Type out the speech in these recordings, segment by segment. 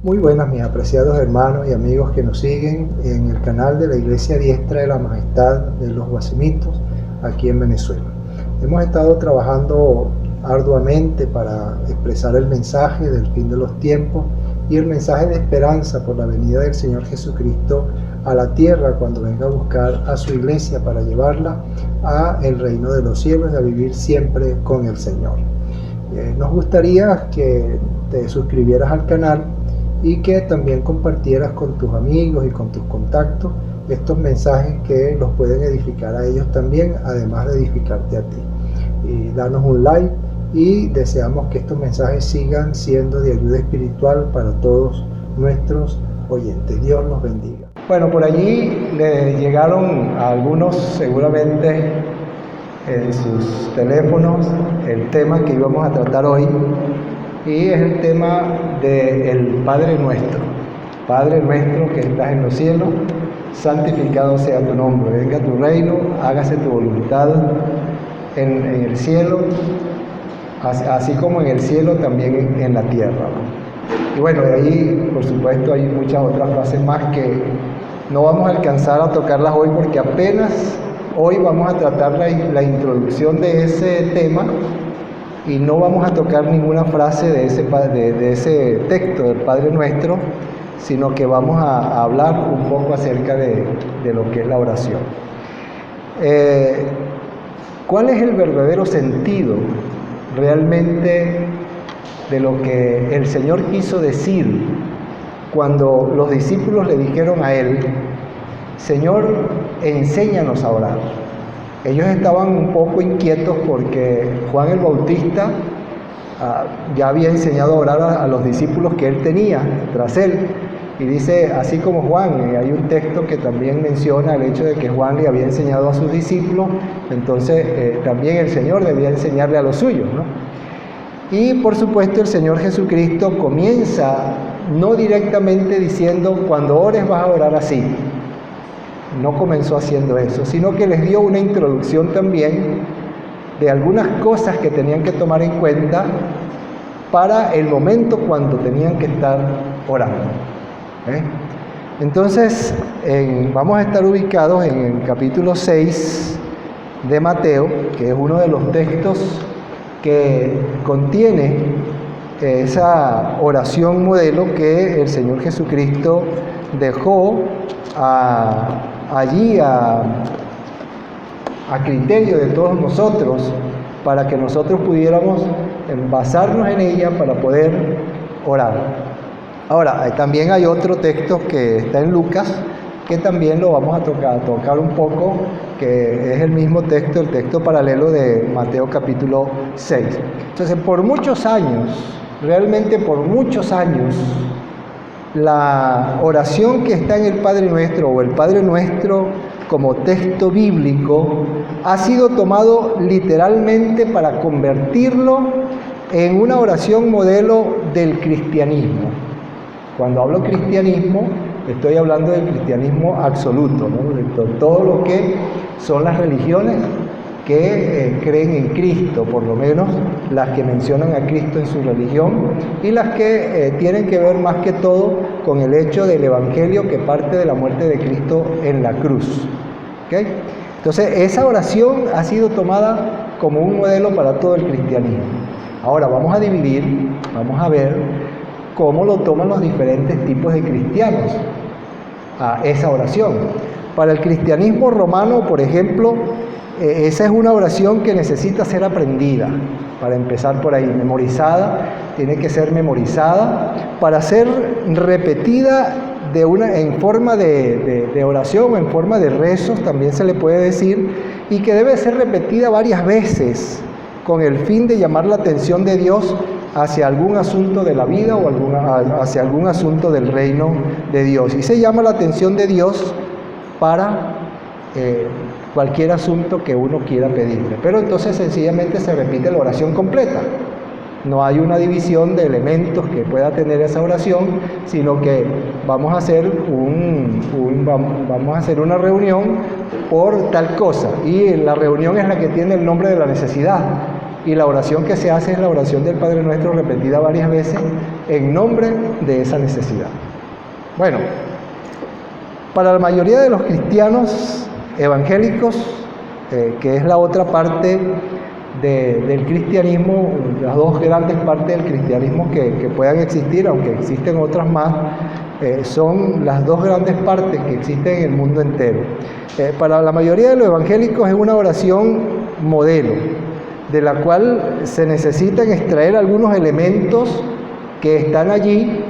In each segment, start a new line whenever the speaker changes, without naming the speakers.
Muy buenas, mis apreciados hermanos y amigos que nos siguen en el canal de la Iglesia Diestra de la Majestad de los Guasimitos aquí en Venezuela. Hemos estado trabajando arduamente para expresar el mensaje del fin de los tiempos y el mensaje de esperanza por la venida del Señor Jesucristo a la tierra cuando venga a buscar a su iglesia para llevarla a el reino de los cielos y a vivir siempre con el Señor. Nos gustaría que te suscribieras al canal y que también compartieras con tus amigos y con tus contactos estos mensajes que los pueden edificar a ellos también, además de edificarte a ti. Y danos un like y deseamos que estos mensajes sigan siendo de ayuda espiritual para todos nuestros oyentes. Dios los bendiga. Bueno, por allí le llegaron a algunos seguramente en sus teléfonos el tema que íbamos a tratar hoy, y es el tema del Padre Nuestro. Padre nuestro que estás en los cielos, santificado sea tu nombre, venga tu reino, hágase tu voluntad en el cielo, así como en el cielo también en la tierra. Y bueno, de ahí por supuesto hay muchas otras frases más que no vamos a alcanzar a tocarlas hoy, porque apenas hoy vamos a tratar la introducción de ese tema y no vamos a tocar ninguna frase de ese texto del Padre Nuestro, sino que vamos a hablar un poco acerca de lo que es la oración. ¿Cuál es el verdadero sentido realmente de lo que el Señor quiso decir cuando los discípulos le dijeron a Él: Señor, enséñanos a orar? Ellos estaban un poco inquietos porque Juan el Bautista ya había enseñado a orar a los discípulos que él tenía tras él. Y dice, así como Juan, hay un texto que también menciona el hecho de que Juan le había enseñado a sus discípulos, entonces también el Señor debía enseñarle a los suyos, ¿no? Y por supuesto el Señor Jesucristo comienza no directamente diciendo, cuando ores vas a orar así. No comenzó haciendo eso, sino que les dio una introducción también de algunas cosas que tenían que tomar en cuenta para el momento cuando tenían que estar orando. Entonces, vamos a estar ubicados en el capítulo 6 de Mateo, que es uno de los textos que contiene esa oración modelo que el Señor Jesucristo dejó allí a criterio de todos nosotros, para que nosotros pudiéramos basarnos en ella para poder orar. Ahora, también hay otro texto que está en Lucas, que también lo vamos a tocar un poco, que es el mismo texto, el texto paralelo de Mateo capítulo 6. Entonces, por muchos años, realmente por muchos años, la oración que está en el Padre Nuestro o el Padre Nuestro como texto bíblico ha sido tomado literalmente para convertirlo en una oración modelo del cristianismo. Cuando hablo cristianismo, estoy hablando del cristianismo absoluto, ¿no? De todo lo que son las religiones que creen en Cristo, por lo menos las que mencionan a Cristo en su religión, y las que tienen que ver más que todo con el hecho del Evangelio que parte de la muerte de Cristo en la cruz. ¿Okay? Entonces, esa oración ha sido tomada como un modelo para todo el cristianismo. Ahora vamos a dividir, vamos a ver cómo lo toman los diferentes tipos de cristianos a esa oración. Para el cristianismo romano, por ejemplo, esa es una oración que necesita ser aprendida, para empezar por ahí, memorizada, tiene que ser memorizada para ser repetida en forma de oración o en forma de rezos, también se le puede decir, y que debe ser repetida varias veces con el fin de llamar la atención de Dios hacia algún asunto de la vida o hacia algún asunto del reino de Dios. Y se llama la atención de Dios para cualquier asunto que uno quiera pedirle. Pero entonces sencillamente se repite la oración completa. No hay una división de elementos que pueda tener esa oración, sino que vamos a hacer una reunión por tal cosa. Y la reunión es la que tiene el nombre de la necesidad. y la oración que se hace es la oración del Padre Nuestro repetida varias veces en nombre de esa necesidad. Bueno, para la mayoría de los cristianos evangélicos, que es la otra parte del cristianismo, las dos grandes partes del cristianismo que puedan existir, aunque existen otras más, son las dos grandes partes que existen en el mundo entero. Para la mayoría de los evangélicos es una oración modelo, de la cual se necesitan extraer algunos elementos que están allí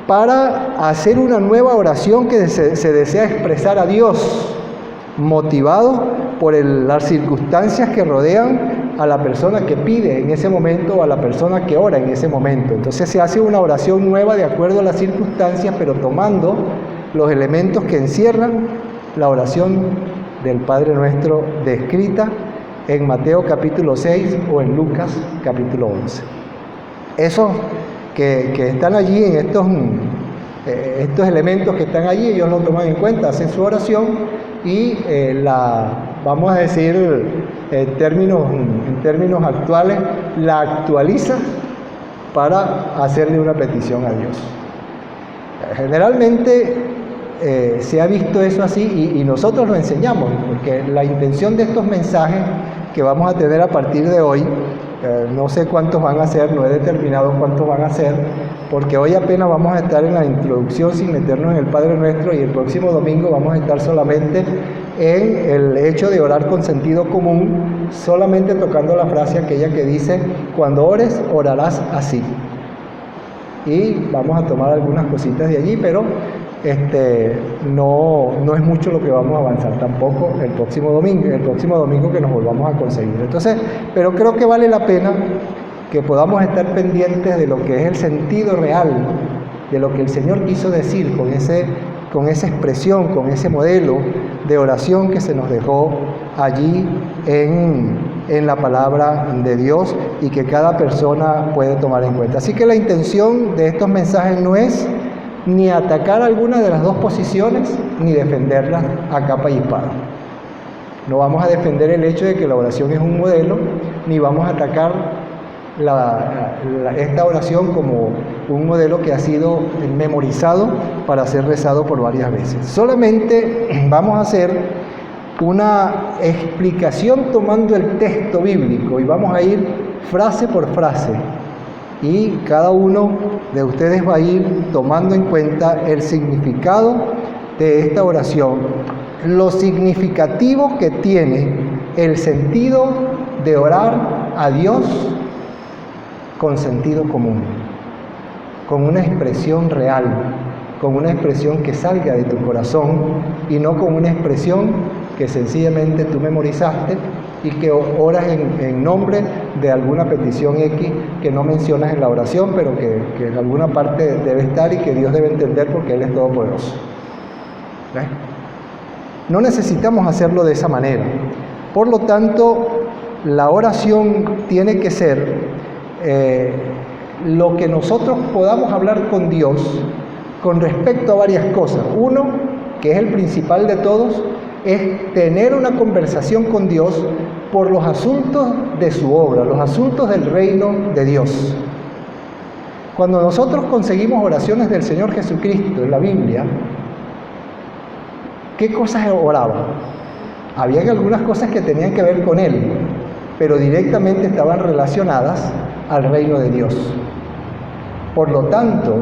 para hacer una nueva oración que se desea expresar a Dios, motivado por las circunstancias que rodean a la persona que pide en ese momento o a la persona que ora en ese momento. Entonces se hace una oración nueva de acuerdo a las circunstancias, pero tomando los elementos que encierran la oración del Padre Nuestro descrita en Mateo capítulo 6 o en Lucas capítulo 11. Esos que están allí, en estos elementos que están allí, ellos lo toman en cuenta, hacen su oración y vamos a decir en términos actuales, la actualiza para hacerle una petición a Dios. Generalmente se ha visto eso así y nosotros lo enseñamos, porque la intención de estos mensajes que vamos a tener a partir de hoy, no sé cuántos van a ser, no he determinado cuántos van a ser, porque hoy apenas vamos a estar en la introducción sin meternos en el Padre Nuestro y el próximo domingo vamos a estar solamente en el hecho de orar con sentido común, solamente tocando la frase aquella que dice: cuando ores, orarás así. Y vamos a tomar algunas cositas de allí, pero no es mucho lo que vamos a avanzar tampoco el próximo domingo que nos volvamos a conseguir. Entonces, pero creo que vale la pena que podamos estar pendientes de lo que es el sentido real, de lo que el Señor quiso decir con esa expresión, con ese modelo de oración que se nos dejó allí en la palabra de Dios y que cada persona puede tomar en cuenta. Así que la intención de estos mensajes no es ni atacar alguna de las dos posiciones, ni defenderlas a capa y espada. No vamos a defender el hecho de que la oración es un modelo, ni vamos a atacar esta oración como un modelo que ha sido memorizado para ser rezado por varias veces. Solamente vamos a hacer una explicación tomando el texto bíblico y vamos a ir frase por frase. Y cada uno de ustedes va a ir tomando en cuenta el significado de esta oración, lo significativo que tiene el sentido de orar a Dios con sentido común, con una expresión real, con una expresión que salga de tu corazón y no con una expresión que sencillamente tú memorizaste y que oras en nombre de alguna petición X que no mencionas en la oración, pero que en alguna parte debe estar y que Dios debe entender porque Él es todopoderoso. ¿Ves? No necesitamos hacerlo de esa manera. Por lo tanto, la oración tiene que ser lo que nosotros podamos hablar con Dios con respecto a varias cosas. Uno, que es el principal de todos, es tener una conversación con Dios por los asuntos de su obra, los asuntos del reino de Dios. Cuando nosotros conseguimos oraciones del Señor Jesucristo en la Biblia, ¿qué cosas oraba? Habían algunas cosas que tenían que ver con Él, pero directamente estaban relacionadas al reino de Dios. Por lo tanto,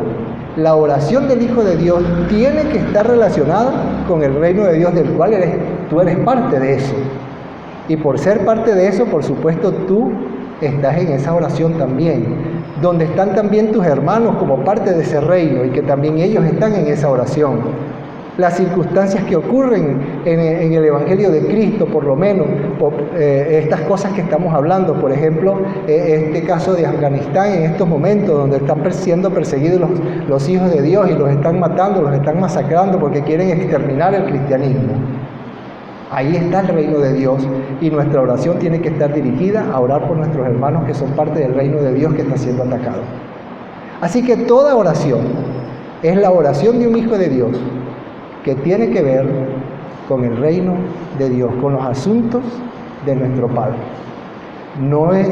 la oración del Hijo de Dios tiene que estar relacionada con el reino de Dios, del cual tú eres parte de eso. Y por ser parte de eso, por supuesto, tú estás en esa oración también, donde están también tus hermanos como parte de ese reino y que también ellos están en esa oración. Las circunstancias que ocurren en el Evangelio de Cristo, por lo menos, estas cosas que estamos hablando, por ejemplo, este caso de Afganistán en estos momentos, donde están siendo perseguidos los hijos de Dios y los están matando, los están masacrando porque quieren exterminar el cristianismo. Ahí está el reino de Dios y nuestra oración tiene que estar dirigida a orar por nuestros hermanos que son parte del reino de Dios que está siendo atacado. Así que toda oración es la oración de un hijo de Dios que tiene que ver con el reino de Dios, con los asuntos de nuestro Padre. No es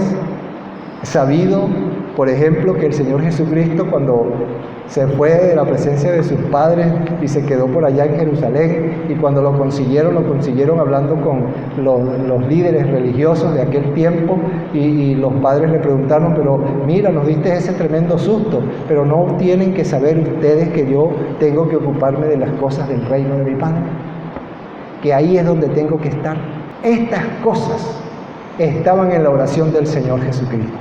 sabido, por ejemplo, que el Señor Jesucristo, cuando se fue de la presencia de sus padres y se quedó por allá en Jerusalén, y cuando lo consiguieron hablando con los líderes religiosos de aquel tiempo, y los padres le preguntaron, pero mira, nos diste ese tremendo susto, pero no tienen que saber ustedes que yo tengo que ocuparme de las cosas del reino de mi Padre, que ahí es donde tengo que estar. Estas cosas estaban en la oración del Señor Jesucristo.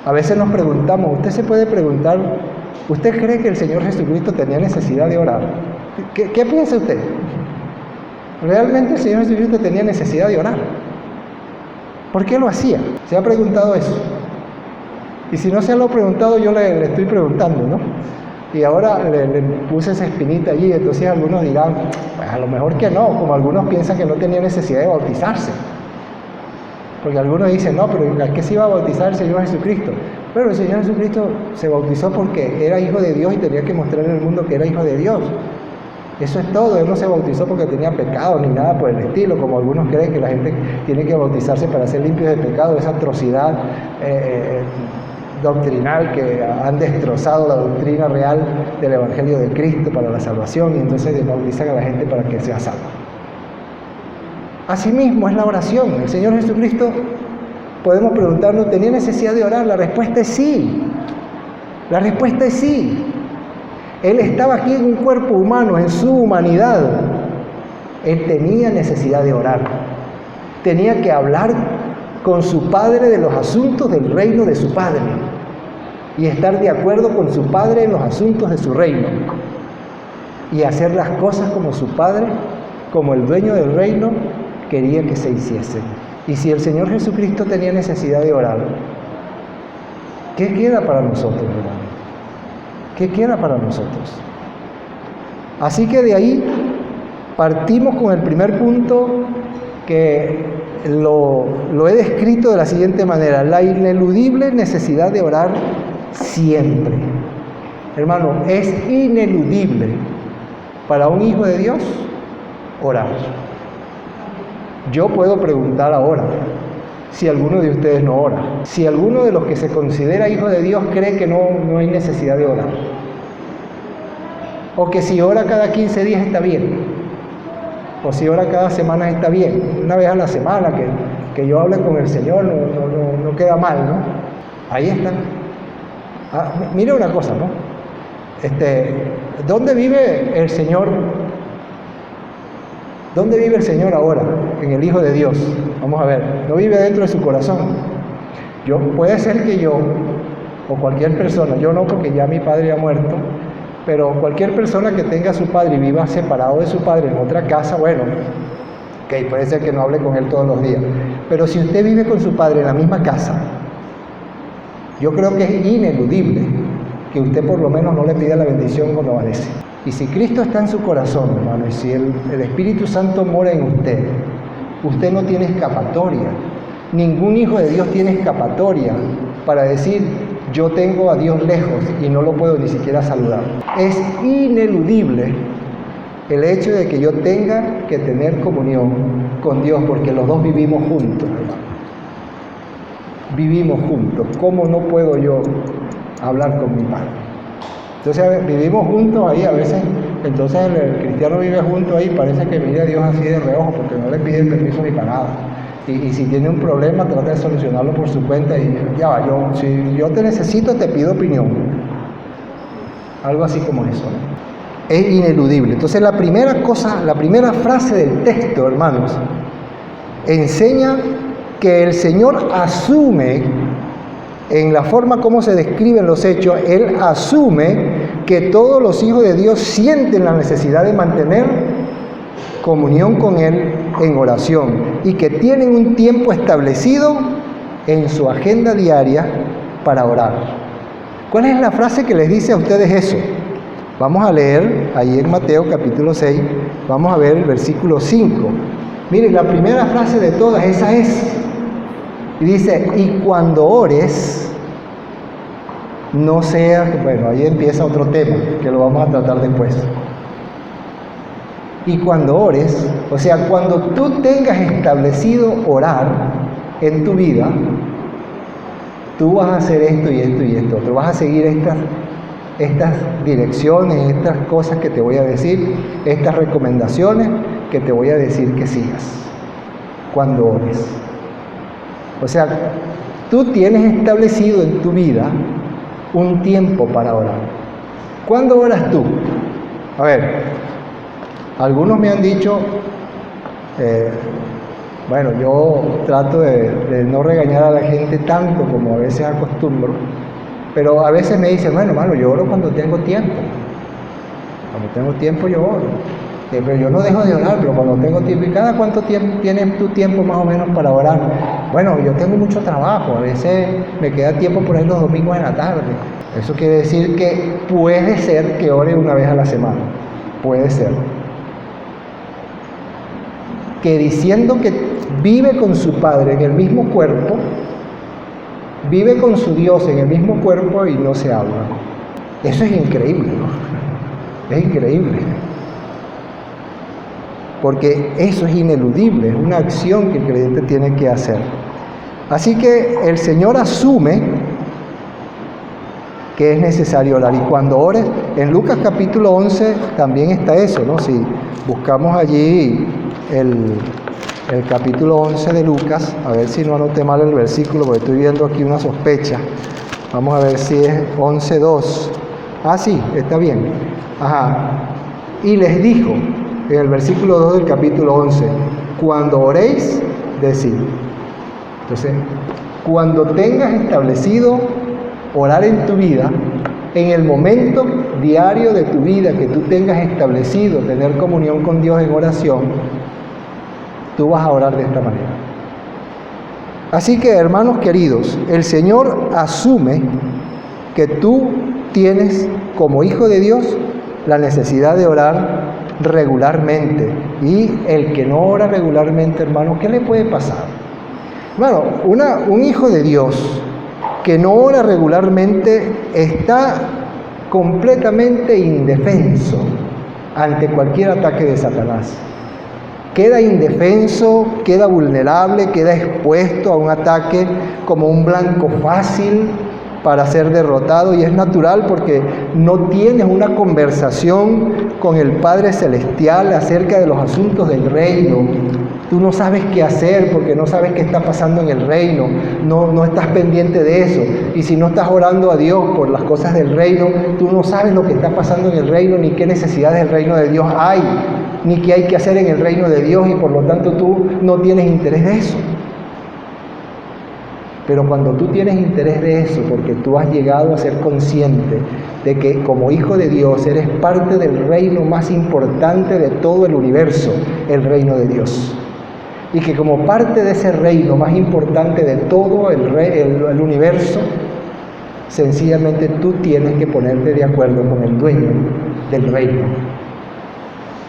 A veces nos preguntamos, usted se puede preguntar, ¿usted cree que el Señor Jesucristo tenía necesidad de orar? ¿Qué piensa usted? ¿Realmente el Señor Jesucristo tenía necesidad de orar? ¿Por qué lo hacía? ¿Se ha preguntado eso? Y si no se lo ha preguntado, yo le estoy preguntando, ¿no? Y ahora le puse esa espinita allí, entonces algunos dirán, pues a lo mejor que no, como algunos piensan que no tenía necesidad de bautizarse. Porque algunos dicen, no, pero ¿a qué se iba a bautizar el Señor Jesucristo? Pero el Señor Jesucristo se bautizó porque era hijo de Dios y tenía que mostrar en el mundo que era hijo de Dios. Eso es todo. Él no se bautizó porque tenía pecado ni nada por el estilo, como algunos creen que la gente tiene que bautizarse para ser limpios de pecado, esa atrocidad doctrinal que han destrozado la doctrina real del Evangelio de Cristo para la salvación, y entonces bautizan a la gente para que sea salva. Asimismo es la oración. El Señor Jesucristo, podemos preguntarnos, ¿tenía necesidad de orar? La respuesta es sí. La respuesta es sí. Él estaba aquí en un cuerpo humano, en su humanidad. Él tenía necesidad de orar. Tenía que hablar con su Padre de los asuntos del reino de su Padre y estar de acuerdo con su Padre en los asuntos de su reino y hacer las cosas como su Padre, como el dueño del reino, quería que se hiciesen. Y si el Señor Jesucristo tenía necesidad de orar, ¿qué queda para nosotros, hermano? ¿Qué queda para nosotros? Así que de ahí partimos con el primer punto, que lo he descrito de la siguiente manera: la ineludible necesidad de orar siempre. Hermano, es ineludible para un hijo de Dios orar. Yo puedo preguntar ahora si alguno de ustedes no ora, si alguno de los que se considera hijo de Dios cree que no hay necesidad de orar, o que si ora cada 15 días está bien, o si ora cada semana está bien, una vez a la semana que yo hable con el Señor no queda mal, ¿no? Ahí está. Mire una cosa, ¿no? ¿Dónde vive el Señor? ¿Dónde vive el Señor ahora? En el Hijo de Dios. Vamos a ver, no vive dentro de su corazón. Puede ser que yo, o cualquier persona, yo no, porque ya mi padre ha muerto, pero cualquier persona que tenga a su padre y viva separado de su padre en otra casa, bueno, ok, puede ser que no hable con él todos los días. Pero si usted vive con su padre en la misma casa, yo creo que es ineludible que usted por lo menos no le pida la bendición cuando amanece. Y si Cristo está en su corazón, hermano, y si el Espíritu Santo mora en usted no tiene escapatoria. Ningún hijo de Dios tiene escapatoria para decir, yo tengo a Dios lejos y no lo puedo ni siquiera saludar. Es ineludible el hecho de que yo tenga que tener comunión con Dios, porque los dos vivimos juntos, hermano. Vivimos juntos. ¿Cómo no puedo yo hablar con mi Padre? Entonces vivimos juntos ahí, a veces, entonces el cristiano vive junto ahí, parece que mira a Dios así de reojo, porque no le pide permiso ni para nada. Y si tiene un problema, trata de solucionarlo por su cuenta y ya va, si yo te necesito, te pido opinión. Algo así como eso, ¿no? Es ineludible. Entonces la primera frase del texto, hermanos, enseña que el Señor asume, en la forma como se describen los hechos, Él asume que todos los hijos de Dios sienten la necesidad de mantener comunión con Él en oración y que tienen un tiempo establecido en su agenda diaria para orar. ¿Cuál es la frase que les dice a ustedes eso? Vamos a leer ahí en Mateo capítulo 6, vamos a ver el versículo 5. Miren, la primera frase de todas, esa es. Y dice, y cuando ores, no sea, bueno, ahí empieza otro tema, que lo vamos a tratar después. Y cuando ores, o sea, cuando tú tengas establecido orar en tu vida, tú vas a hacer esto y esto y esto otro, vas a seguir estas direcciones, estas cosas que te voy a decir, estas recomendaciones que te voy a decir que sigas cuando ores. O sea, tú tienes establecido en tu vida un tiempo para orar. ¿Cuándo oras tú? A ver, algunos me han dicho, bueno, yo trato de no regañar a la gente tanto como a veces acostumbro, pero a veces me dicen, bueno, hermano, yo oro cuando tengo tiempo. Cuando tengo tiempo yo oro. Pero yo no dejo de orar, pero cuando tengo tiempo. ¿Y cada cuánto tiempo tienes tu tiempo más o menos para orar? Bueno, yo tengo mucho trabajo, a veces me queda tiempo por ahí los domingos en la tarde. Eso quiere decir que puede ser que ore una vez a la semana. Puede ser. Que diciendo que vive con su Padre en el mismo cuerpo, vive con su Dios en el mismo cuerpo y no se habla. Eso es increíble, ¿no? Es increíble. Porque eso es ineludible, es una acción que el creyente tiene que hacer. Así que el Señor asume que es necesario orar. Y cuando ores, en Lucas capítulo 11 también está eso, ¿no? Si buscamos allí el capítulo 11 de Lucas, a ver si no anoté mal el versículo, porque estoy viendo aquí una sospecha. Vamos a ver si es 11:2. Ah, sí, está bien. Ajá. Y les dijo, en el versículo 2 del capítulo 11, cuando oréis, decid. Entonces, cuando tengas establecido orar en tu vida, en el momento diario de tu vida que tú tengas establecido tener comunión con Dios en oración, tú vas a orar de esta manera. Así que, hermanos queridos, el Señor asume que tú tienes como hijo de Dios la necesidad de orar regularmente. Y el que no ora regularmente, hermano, ¿qué le puede pasar? Bueno, un hijo de Dios que no ora regularmente está completamente indefenso ante cualquier ataque de Satanás. Queda indefenso, queda vulnerable, queda expuesto a un ataque como un blanco fácil para ser derrotado, y es natural porque no tienes una conversación con el Padre Celestial acerca de los asuntos del reino. Tú no sabes qué hacer porque no sabes qué está pasando en el reino, no estás pendiente de eso. Y si no estás orando a Dios por las cosas del reino, tú no sabes lo que está pasando en el reino, ni qué necesidades del reino de Dios hay, ni qué hay que hacer en el reino de Dios, y por lo tanto tú no tienes interés de eso. Pero cuando tú tienes interés de eso, porque tú has llegado a ser consciente de que como hijo de Dios eres parte del reino más importante de todo el universo, el reino de Dios, y que como parte de ese reino más importante de todo el universo, sencillamente tú tienes que ponerte de acuerdo con el dueño del reino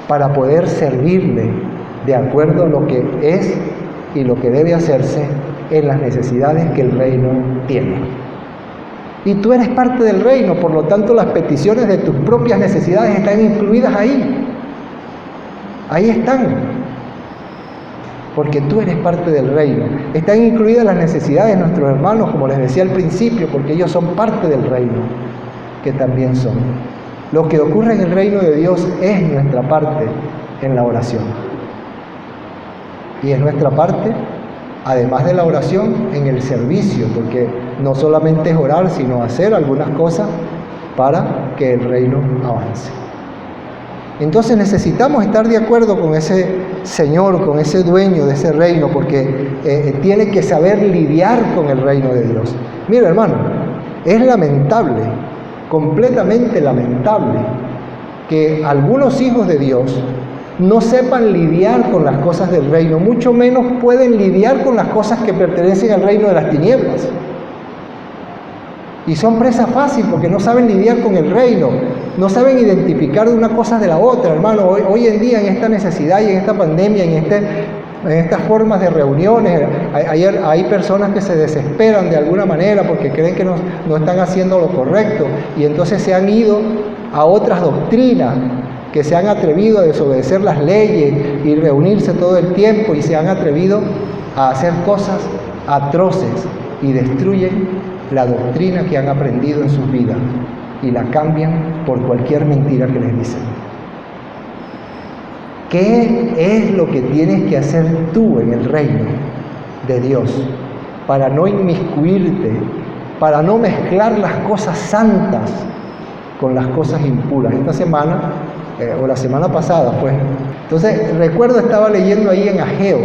para poder servirle de acuerdo a lo que es y lo que debe hacerse en las necesidades que el reino tiene. Y tú eres parte del reino, por lo tanto las peticiones de tus propias necesidades están incluidas ahí. Ahí están. Porque tú eres parte del reino. Están incluidas las necesidades de nuestros hermanos, como les decía al principio, porque ellos son parte del reino, que también son. Lo que ocurre en el reino de Dios es nuestra parte en la oración. Y es nuestra parte, además de la oración, en el servicio, porque no solamente es orar, sino hacer algunas cosas para que el reino avance. Entonces necesitamos estar de acuerdo con ese Señor, con ese dueño de ese reino, porque tiene que saber lidiar con el reino de Dios. Mira, hermano, es lamentable, completamente lamentable, que algunos hijos de Dios no sepan lidiar con las cosas del reino, mucho menos pueden lidiar con las cosas que pertenecen al reino de las tinieblas. Y son presa fácil porque no saben lidiar con el reino, no saben identificar una cosa de la otra, hermano. Hoy en día, en esta necesidad y en esta pandemia, en estas formas de reuniones, hay personas que se desesperan de alguna manera porque creen que no están haciendo lo correcto, y entonces se han ido a otras doctrinas, que se han atrevido a desobedecer las leyes y reunirse todo el tiempo, y se han atrevido a hacer cosas atroces y destruyen la doctrina que han aprendido en sus vidas y la cambian por cualquier mentira que les dicen. ¿Qué es lo que tienes que hacer tú en el reino de Dios para no inmiscuirte, para no mezclar las cosas santas con las cosas impuras? Esta semana, o la semana pasada, pues. Entonces, recuerdo, estaba leyendo ahí en Ageo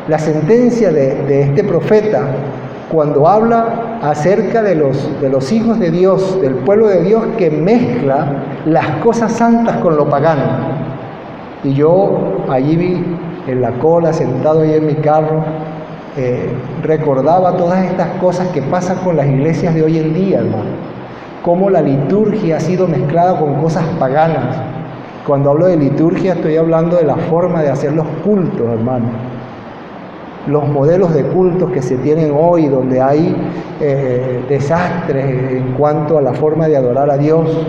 la sentencia de este profeta cuando habla acerca de los hijos de Dios, del pueblo de Dios que mezcla las cosas santas con lo pagano. Y yo allí vi en la cola, sentado ahí en mi carro, recordaba todas estas cosas que pasan con las iglesias de hoy en día, hermano. Cómo la liturgia ha sido mezclada con cosas paganas. Cuando hablo de liturgia estoy hablando de la forma de hacer los cultos, hermano. Los modelos de cultos que se tienen hoy, donde hay desastres en cuanto a la forma de adorar a Dios.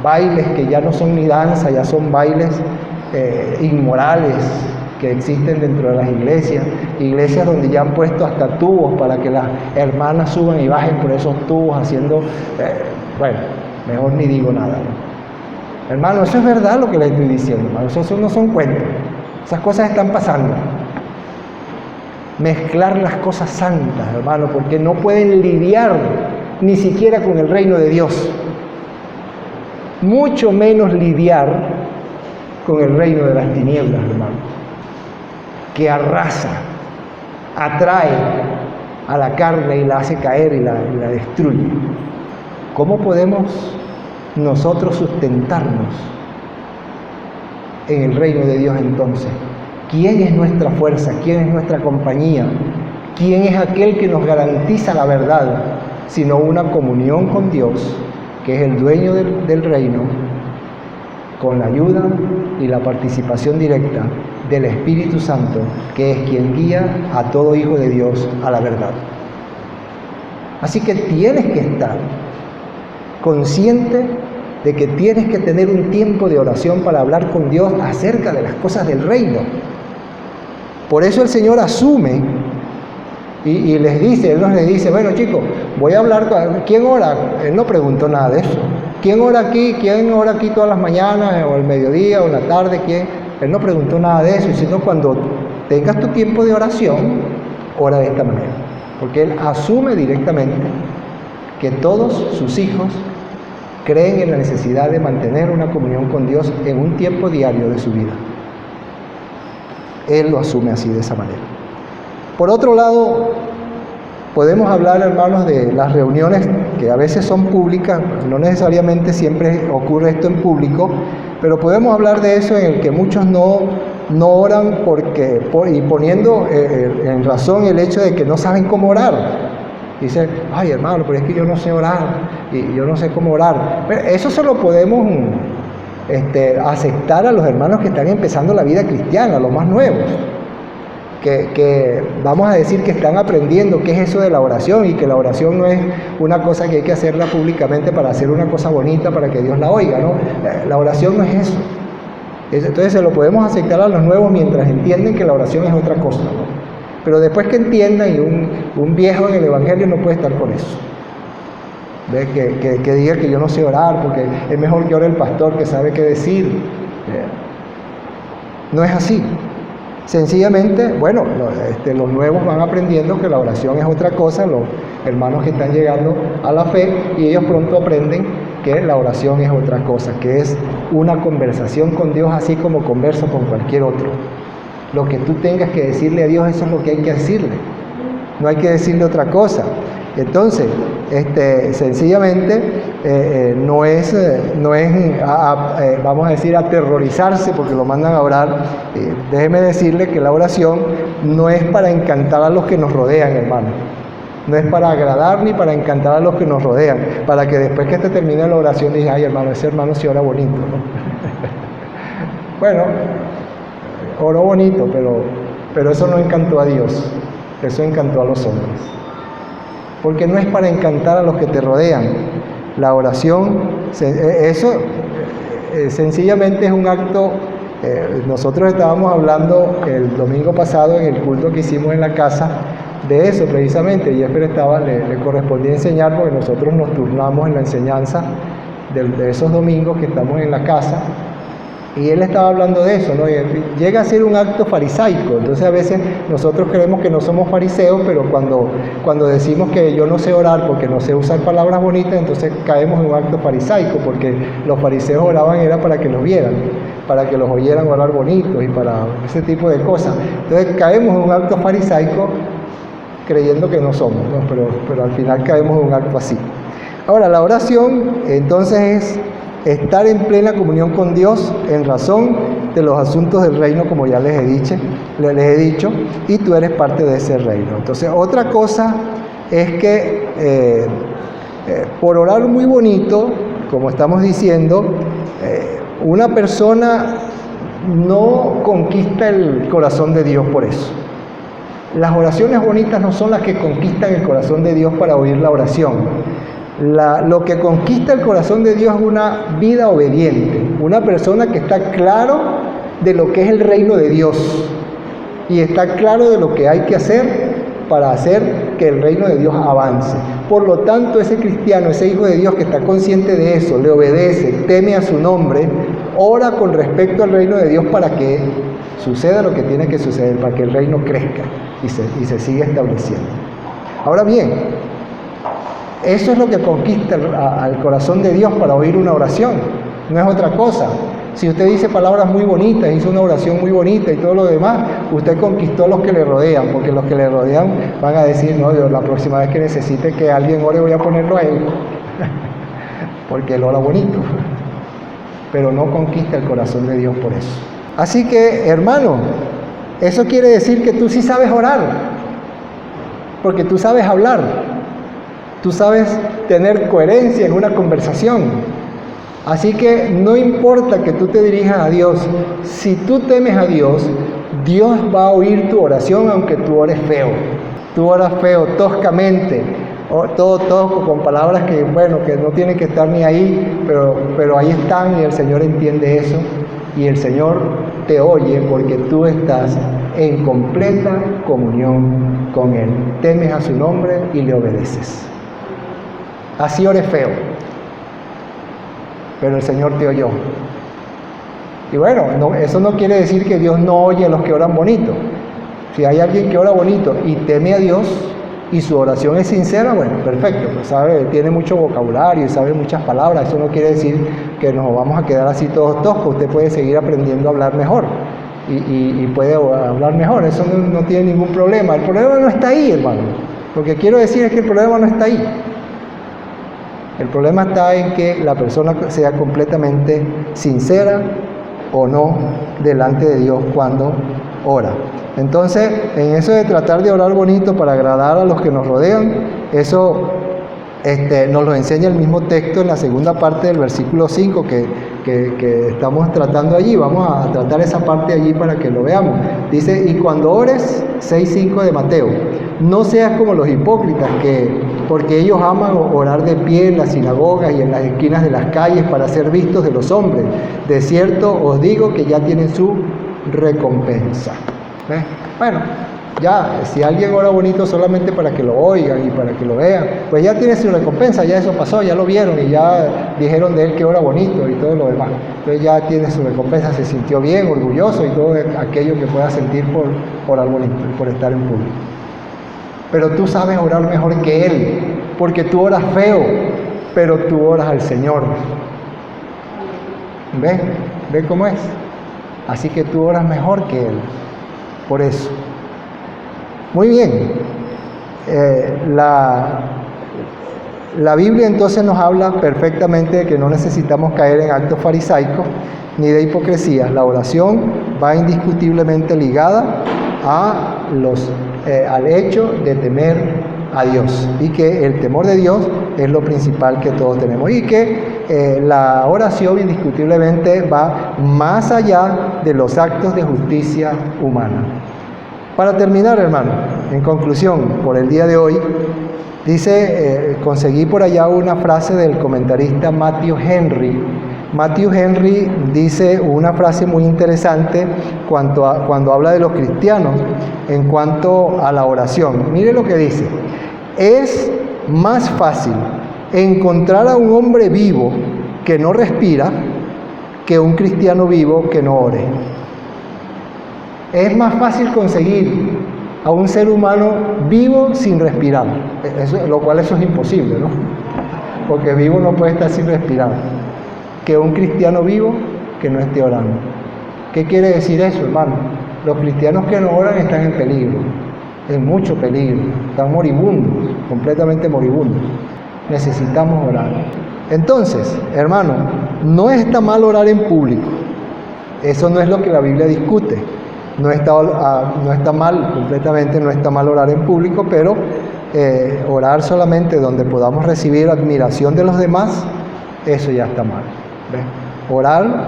Bailes que ya no son ni danza, ya son bailes inmorales que existen dentro de las iglesias donde ya han puesto hasta tubos para que las hermanas suban y bajen por esos tubos haciendo, bueno, mejor ni digo nada, ¿no? Hermano, eso es verdad lo que les estoy diciendo, hermano. Eso no son cuentos, esas cosas están pasando. Mezclar las cosas santas, hermano, porque no pueden lidiar ni siquiera con el reino de Dios, mucho menos lidiar con el reino de las tinieblas, hermano, que arrasa, atrae a la carne y la hace caer y la destruye. ¿Cómo podemos nosotros sustentarnos en el reino de Dios entonces? ¿Quién es nuestra fuerza? ¿Quién es nuestra compañía? ¿Quién es aquel que nos garantiza la verdad? Sino una comunión con Dios, que es el dueño del reino, con la ayuda y la participación directa del Espíritu Santo, que es quien guía a todo hijo de Dios a la verdad. Así que tienes que estar consciente de que tienes que tener un tiempo de oración para hablar con Dios acerca de las cosas del reino. Por eso el Señor asume y les dice, Él nos les dice, bueno chicos, voy a hablar con... ¿Quién ora? Él no preguntó nada de eso. ¿Quién ora aquí? ¿Quién ora aquí todas las mañanas o el mediodía o en la tarde? ¿Quién? Él no preguntó nada de eso, sino cuando tengas tu tiempo de oración, ora de esta manera. Porque Él asume directamente que todos sus hijos creen en la necesidad de mantener una comunión con Dios en un tiempo diario de su vida. Él lo asume así, de esa manera. Por otro lado, podemos hablar, hermanos, de las reuniones que a veces son públicas, no necesariamente siempre ocurre esto en público, pero podemos hablar de eso en el que muchos no oran y poniendo en razón el hecho de que no saben cómo orar. Dicen, ay hermano, pero es que yo no sé orar, y yo no sé cómo orar. Pero eso se lo podemos aceptar a los hermanos que están empezando la vida cristiana, los más nuevos. Que vamos a decir que están aprendiendo qué es eso de la oración y que la oración no es una cosa que hay que hacerla públicamente para hacer una cosa bonita para que Dios la oiga, ¿no? La oración no es eso. Entonces se lo podemos aceptar a los nuevos mientras entienden que la oración es otra cosa, ¿no? Pero después que entiendan, y un viejo en el Evangelio no puede estar con eso. ¿Ves? Que diga que yo no sé orar porque es mejor que ore el pastor que sabe qué decir. No es así. Sencillamente, bueno, los nuevos van aprendiendo que la oración es otra cosa, los hermanos que están llegando a la fe, y ellos pronto aprenden que la oración es otra cosa, que es una conversación con Dios así como converso con cualquier otro. Lo que tú tengas que decirle a Dios, eso es lo que hay que decirle. No hay que decirle otra cosa. Entonces, sencillamente no es vamos a decir, aterrorizarse porque lo mandan a orar. Déjeme decirle que la oración no es para encantar a los que nos rodean, hermano. No es para agradar ni para encantar a los que nos rodean, para que después que termine la oración diga, ay hermano, ese hermano sí ora bonito, ¿no? Bueno, oró bonito, pero eso no encantó a Dios, eso encantó a los hombres. Porque no es para encantar a los que te rodean. La oración, eso sencillamente es un acto. Nosotros estábamos hablando el domingo pasado en el culto que hicimos en la casa de eso precisamente. Jeffer le correspondía enseñar porque nosotros nos turnamos en la enseñanza de esos domingos que estamos en la casa. Y él estaba hablando de eso, ¿no? Llega a ser un acto farisaico. Entonces a veces nosotros creemos que no somos fariseos, pero cuando decimos que yo no sé orar porque no sé usar palabras bonitas, entonces caemos en un acto farisaico, porque los fariseos oraban era para que los vieran, para que los oyeran orar bonitos y para ese tipo de cosas. Entonces caemos en un acto farisaico creyendo que no somos, ¿no? Pero al final caemos en un acto así. Ahora, la oración entonces es estar en plena comunión con Dios en razón de los asuntos del reino, como ya les he dicho, y tú eres parte de ese reino. Entonces, otra cosa es que por orar muy bonito, como estamos diciendo, una persona no conquista el corazón de Dios por eso. Las oraciones bonitas no son las que conquistan el corazón de Dios para oír la oración. Lo que conquista el corazón de Dios es una vida obediente, una persona que está claro de lo que es el reino de Dios y está claro de lo que hay que hacer para hacer que el reino de Dios avance. Por lo tanto, ese cristiano, ese hijo de Dios que está consciente de eso, le obedece, teme a su nombre, ora con respecto al reino de Dios para que suceda lo que tiene que suceder, para que el reino crezca y se siga estableciendo. Ahora bien, eso es lo que conquista al corazón de Dios para oír una oración, no es otra cosa. Si usted dice palabras muy bonitas, hizo una oración muy bonita y todo lo demás, usted conquistó a los que le rodean, porque los que le rodean van a decir, no, Dios, la próxima vez que necesite que alguien ore voy a ponerlo a él, porque él ora bonito, pero no conquista el corazón de Dios por eso. Así que, hermano, eso quiere decir que tú sí sabes orar, porque tú sabes hablar. Tú sabes tener coherencia en una conversación. Así que no importa que tú te dirijas a Dios. Si tú temes a Dios, Dios va a oír tu oración aunque tú ores feo. Tú oras feo, toscamente, todo tosco, con palabras que, bueno, que no tienen que estar ni ahí, pero ahí están y el Señor entiende eso. Y el Señor te oye porque tú estás en completa comunión con Él. Temes a su nombre y le obedeces. Así ores feo, pero el Señor te oyó. Y bueno, eso no quiere decir que Dios no oye a los que oran bonito. Si hay alguien que ora bonito y teme a Dios y su oración es sincera, bueno, perfecto, pues tiene mucho vocabulario y sabe muchas palabras. Eso no quiere decir que nos vamos a quedar así todos toscos. Usted puede seguir aprendiendo a hablar mejor y puede hablar mejor. Eso no tiene ningún problema. El problema no está ahí, hermano. Lo que quiero decir es que el problema no está ahí. El problema está en que la persona sea completamente sincera o no delante de Dios cuando ora. Entonces, en eso de tratar de orar bonito para agradar a los que nos rodean, eso nos lo enseña el mismo texto en la segunda parte del versículo 5 que estamos tratando allí. Vamos a tratar esa parte allí para que lo veamos. Dice, y cuando ores, 6:5 de Mateo, no seas como los hipócritas, porque ellos aman orar de pie en las sinagogas y en las esquinas de las calles para ser vistos de los hombres. De cierto os digo que ya tienen su recompensa. ¿Ves? Bueno, ya, si alguien ora bonito solamente para que lo oigan y para que lo vean, pues ya tiene su recompensa, ya eso pasó, ya lo vieron y ya dijeron de él que ora bonito y todo lo demás. Entonces ya tiene su recompensa, se sintió bien, orgulloso y todo aquello que pueda sentir por orar bonito y por estar en público. Pero tú sabes orar mejor que él, porque tú oras feo, pero tú oras al Señor. ¿Ves? ¿Ves cómo es? Así que tú oras mejor que él, por eso. Muy bien, la Biblia entonces nos habla perfectamente de que no necesitamos caer en actos farisaicos ni de hipocresía. La oración va indiscutiblemente ligada al hecho de temer a Dios y que el temor de Dios es lo principal que todos tenemos y que la oración indiscutiblemente va más allá de los actos de justicia humana. Para terminar, hermano, en conclusión, por el día de hoy, dice, conseguí por allá una frase del comentarista Matthew Henry Matthew Henry dice una frase muy interesante cuando habla de los cristianos en cuanto a la oración. Mire lo que dice: es más fácil encontrar a un hombre vivo que no respira que un cristiano vivo que no ore. Es más fácil conseguir a un ser humano vivo sin respirar, lo cual eso es imposible, ¿no? Porque vivo no puede estar sin respirar, que un cristiano vivo que no esté orando. ¿Qué quiere decir eso, hermano? Los cristianos que no oran están en peligro, en mucho peligro, están moribundos, completamente moribundos. Necesitamos orar. Entonces, hermano, no está mal orar en público. Eso no es lo que la Biblia discute. No está mal, completamente no está mal orar en público, pero orar solamente donde podamos recibir admiración de los demás, eso ya está mal. ¿Ves? Orar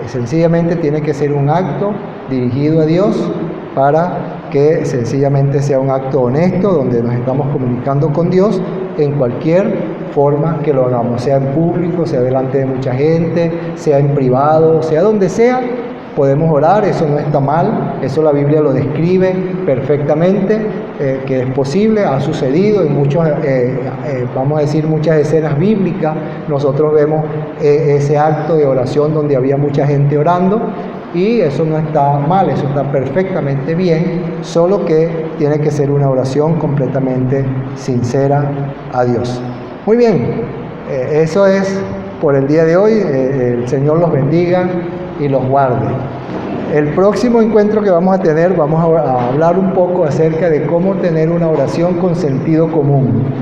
sencillamente tiene que ser un acto dirigido a Dios, para que sencillamente sea un acto honesto, donde nos estamos comunicando con Dios en cualquier forma que lo hagamos, sea en público, sea delante de mucha gente, sea en privado, sea donde sea. Podemos orar, eso no está mal, eso la Biblia lo describe perfectamente, que es posible, ha sucedido en muchos, vamos a decir, muchas escenas bíblicas. Nosotros vemos ese acto de oración donde había mucha gente orando, y eso no está mal, eso está perfectamente bien, solo que tiene que ser una oración completamente sincera a Dios. Muy bien, eso es por el día de hoy. El Señor los bendiga y los guarde. El próximo encuentro que vamos a tener, vamos a hablar un poco acerca de cómo tener una oración con sentido común.